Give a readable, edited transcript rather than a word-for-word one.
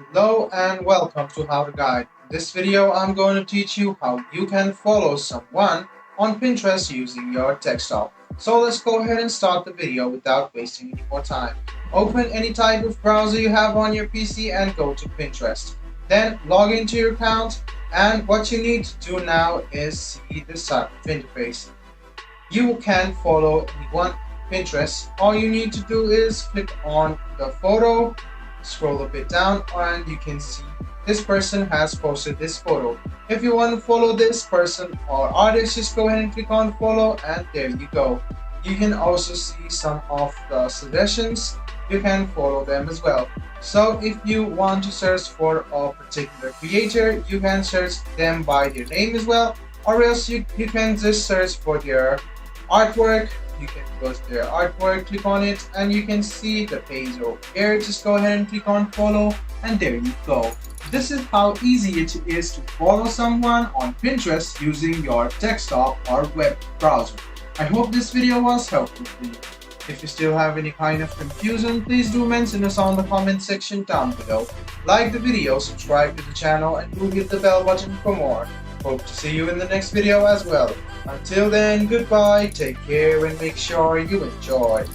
Hello and welcome to How to Guide. In this video, I'm going to teach you how you can follow someone on Pinterest using your desktop. So let's go ahead and start the video without wasting any more time. Open any type of browser you have on your PC and go to Pinterest. Then log into your account, and what you need to do now is see this type of interface. You can follow anyone Pinterest. All you need to do is click on the photo, scroll a bit down, and you can see this person has posted this photo. If you want to follow this person or artist, just go ahead and click on follow, and there you go. You can also see some of the suggestions. You can follow them as well. So if you want to search for a particular creator, you can search them by their name as well, or else you can just search for their artwork. You can go to their artwork, click on it, and you can see the page over here. Just go ahead and click on follow, and there you go. This is how easy it is to follow someone on Pinterest using your desktop or web browser. I hope this video was helpful for you. If you still have any kind of confusion, please do mention us on the comment section down below. Like the video, subscribe to the channel, and do hit the bell button for more. Hope to see you in the next video as well. Until then, goodbye, take care, and make sure you enjoy.